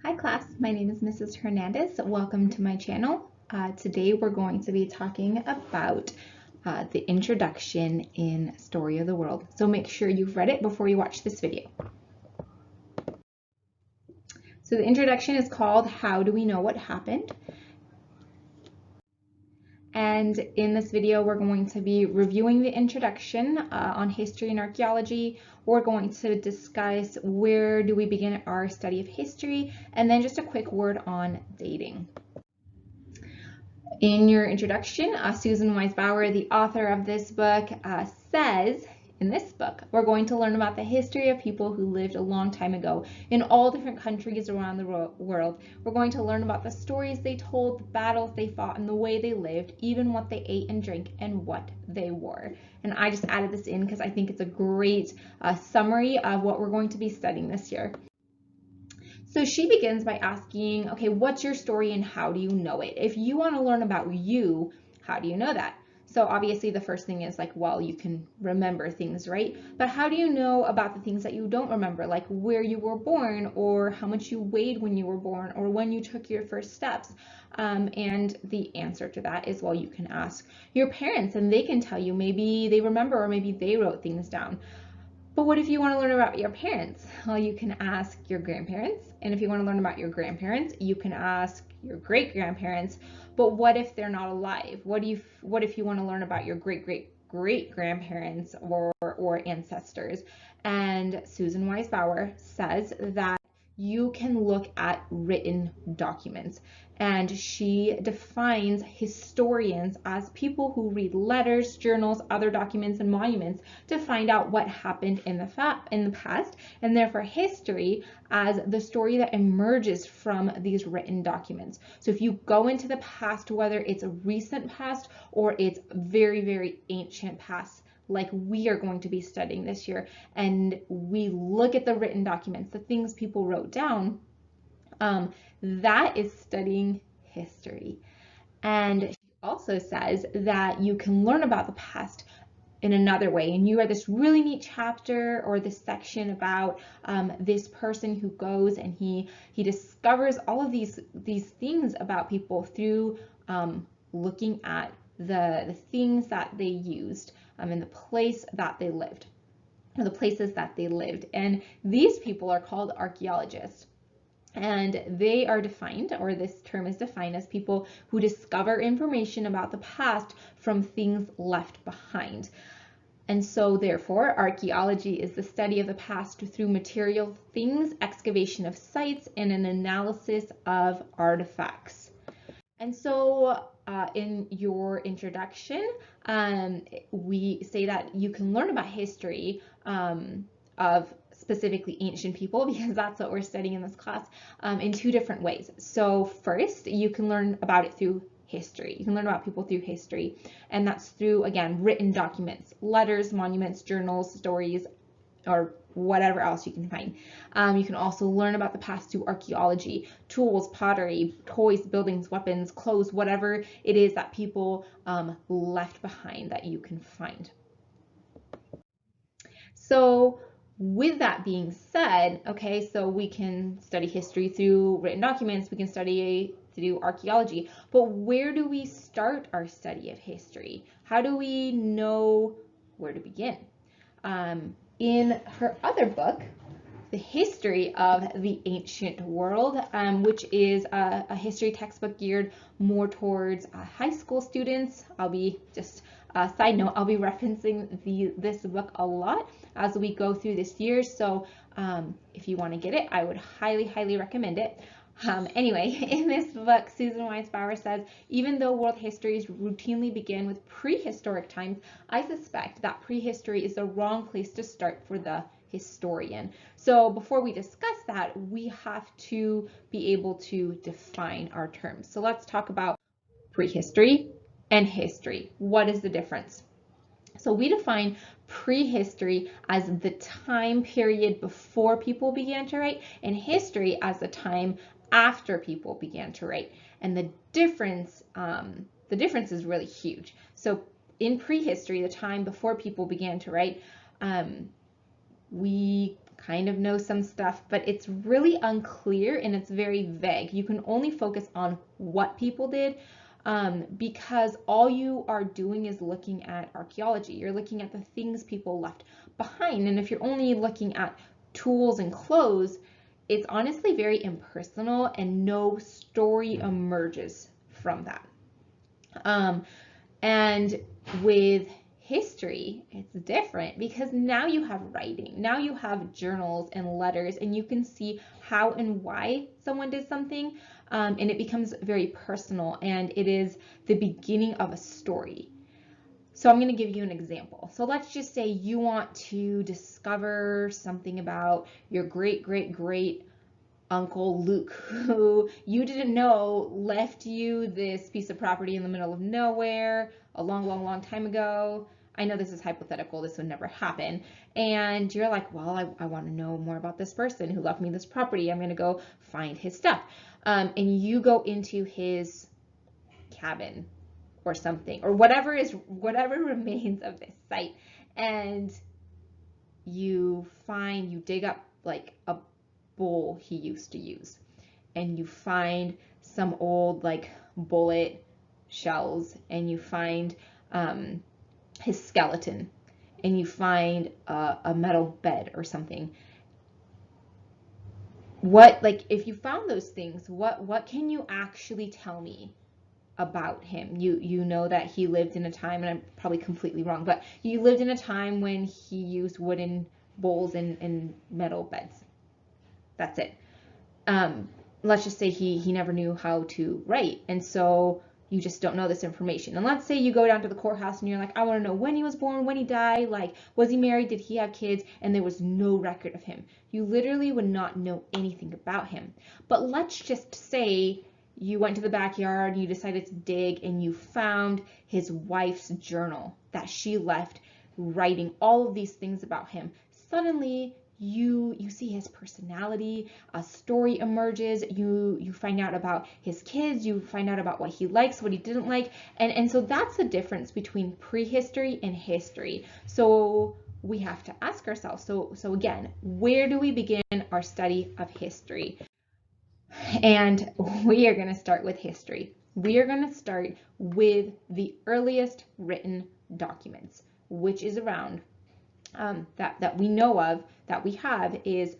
Hi class, my name is Mrs. Hernandez. Welcome to my channel. Today we're going to be talking about the introduction in Story of the World. So make sure you've read it before you watch this video. So the introduction is called How Do We Know What Happened? And in this video, we're going to be reviewing the introduction on history and archaeology. We're going to discuss where do we begin our study of history, and then just a quick word on dating. In your introduction, Susan Wise Bauer, the author of this book, says, in this book, we're going to learn about the history of people who lived a long time ago in all different countries around the world. We're going to learn about the stories they told, the battles they fought, and the way they lived, even what they ate and drank, and what they wore. And I just added this in because I think it's a great summary of what we're going to be studying this year. So she begins by asking, okay, what's your story and how do you know it? If you want to learn about you, how do you know that? So obviously the first thing is like, well, you can remember things, right? But how do you know about the things that you don't remember, like where you were born or how much you weighed when you were born or when you took your first steps? And the answer to that is, well, you can ask your parents and they can tell you. Maybe they remember or maybe they wrote things down. But what if you want to learn about your parents? Well, you can ask your grandparents. And if you want to learn about your grandparents, you can ask your great-grandparents. But what if they're not alive? What if you want to learn about your great-great-great-grandparents or ancestors? And Susan Wise Bauer says that you can look at written documents. And she defines historians as people who read letters, journals, other documents, and monuments to find out what happened in the past, and therefore history as the story that emerges from these written documents. So if you go into the past, whether it's a recent past or it's very, very ancient past, like we are going to be studying this year, and we look at the written documents, the things people wrote down, that is studying history. And she also says that you can learn about the past in another way. And you read this really neat chapter or this section about this person who goes and he discovers all of these things about people through looking at the things that they used in the place that they lived, or the places that they lived. And these people are called archaeologists. And they are defined, or this term is defined, as people who discover information about the past from things left behind. And so therefore, archaeology is the study of the past through material things, excavation of sites, and an analysis of artifacts. And so in your introduction, we say that you can learn about history of specifically ancient people, because that's what we're studying in this class, in two different ways. So first, you can learn about it through history. You can learn about people through history, and that's through, again, written documents, letters, monuments, journals, stories, or whatever else you can find. You can also learn about the past through archaeology, tools, pottery, toys, buildings, weapons, clothes, whatever it is that people left behind that you can find. So with that being said, okay, so we can study history through written documents, we can study through archaeology, but where do we start our study of history? How do we know where to begin? In her other book, The History of the Ancient World, which is a history textbook geared more towards high school students. I'll be just side note, I'll be referencing this book a lot as we go through this year. So if you want to get it, I would highly, highly recommend it. Anyway, in this book, Susan Wise Bauer says, even though world histories routinely begin with prehistoric times, I suspect that prehistory is the wrong place to start for the historian. So before we discuss that, we have to be able to define our terms. So let's talk about prehistory and history. What is the difference? So we define prehistory as the time period before people began to write, and history as the time after people began to write. And the difference is really huge. So in prehistory, the time before people began to write, we kind of know some stuff, but it's really unclear and it's very vague. You can only focus on what people did because all you are doing is looking at archaeology. You're looking at the things people left behind. And if you're only looking at tools and clothes, it's honestly very impersonal and no story emerges from that. And with history, it's different because now you have writing, now you have journals and letters, and you can see how and why someone did something, and it becomes very personal, and it is the beginning of a story. So I'm going to give you an example. So let's just say you want to discover something about your great Uncle Luke, who you didn't know left you this piece of property in the middle of nowhere a long time ago. I know this is hypothetical, this would never happen. And you're like, well, I want to know more about this person who left me this property. I'm going to go find his stuff. And you go into his cabin or something, or whatever remains of this site. And you dig up like a bowl he used to use, and you find some old like bullet shells, and you find his skeleton, and you find a metal bed or something. If you found those things, what can you actually tell me about him? You know that he lived in a time, and I'm probably completely wrong, but you lived in a time when he used wooden bowls and metal beds. That's it. Let's just say he never knew how to write, and so you just don't know this information. And let's say you go down to the courthouse and you're like, I want to know when he was born, when he died, like, was he married, did he have kids, and there was no record of him. You literally would not know anything about him. But let's just say you went to the backyard, you decided to dig, and you found his wife's journal that she left writing all of these things about him. Suddenly, you see his personality, a story emerges, you find out about his kids, you find out about what he likes, what he didn't like, and so that's the difference between prehistory and history. So we have to ask ourselves, so again, where do we begin our study of history? And we are going to start with history. We are going to start with the earliest written documents, which is around that we know of, that we have, is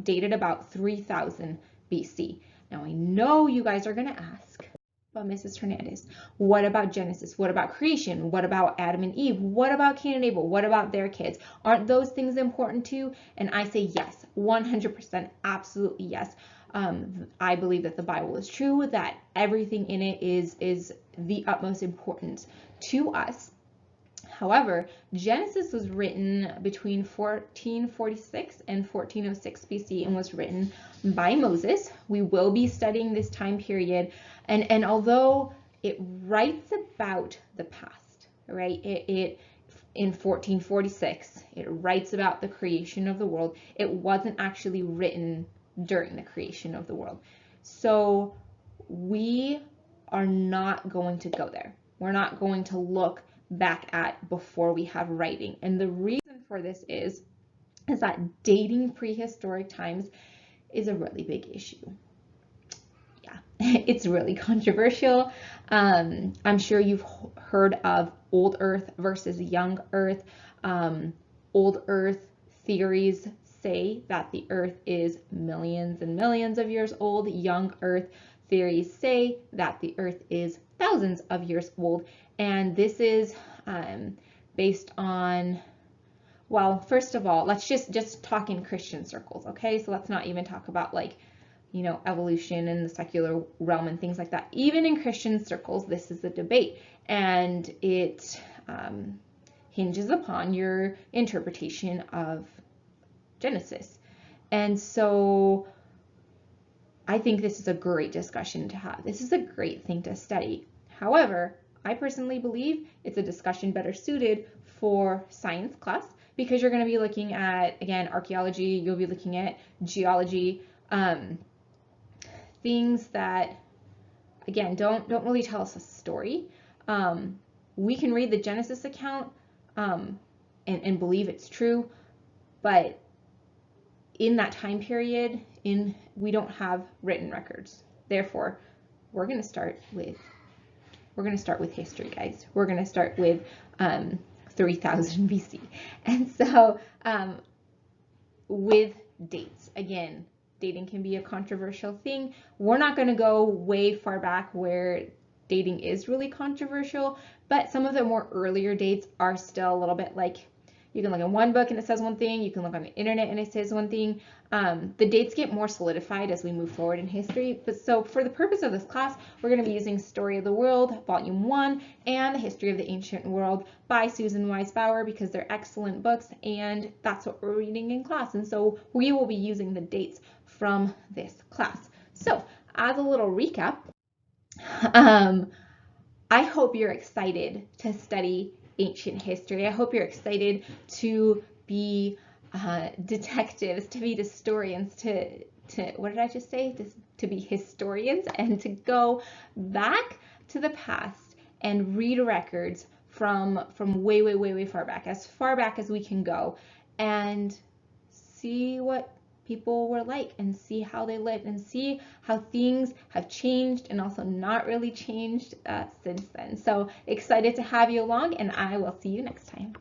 dated about 3000 BC. Now I know you guys are going to ask, but Mrs. Hernandez, what about Genesis? What about creation? What about Adam and Eve? What about Cain and Abel? What about their kids? Aren't those things important too? And I say yes, 100%, absolutely yes. I believe that the Bible is true, that everything in it is the utmost importance to us. However, Genesis was written between 1446 and 1406 BC and was written by Moses. We will be studying this time period, and although it writes about the past, right? It in 1446, it writes about the creation of the world. It wasn't actually written during the creation of the world. So we are not going to go there. We're not going to look back at before we have writing. And the reason for this is that dating prehistoric times is a really big issue. Yeah, it's really controversial. I'm sure you've heard of old Earth versus young Earth. Old Earth theories say that the Earth is millions and millions of years old. Young Earth theories say that the Earth is thousands of years old. And this is based on, well, first of all, let's just talk in Christian circles, okay? So let's not even talk about like, you know, evolution and the secular realm and things like that. Even in Christian circles, this is a debate, and it hinges upon your interpretation of Genesis. And so I think this is a great discussion to have. This is a great thing to study. However, I personally believe it's a discussion better suited for science class, because you're going to be looking at, again, archaeology, you'll be looking at geology, things that, again, don't really tell us a story. We can read the Genesis account and believe it's true, but in that time period, we don't have written records. Therefore, we're going to start with history, guys. We're going to start with 3000 BC. And so with dates, again, dating can be a controversial thing. We're not going to go way far back where dating is really controversial, but some of the more earlier dates are still a little bit like, you can look in one book and it says one thing, you can look on the internet and it says one thing. The dates get more solidified as we move forward in history. But so for the purpose of this class, we're going to be using Story of the World, Volume 1, and The History of the Ancient World by Susan Wise Bauer, because they're excellent books and that's what we're reading in class. And so we will be using the dates from this class. So as a little recap, I hope you're excited to study ancient history. I hope you're excited to be detectives, to be historians, to what did I just say? To be historians and to go back to the past and read records from way far back as we can go, and see what people were like and see how they lived and see how things have changed and also not really changed since then. So excited to have you along, and I will see you next time.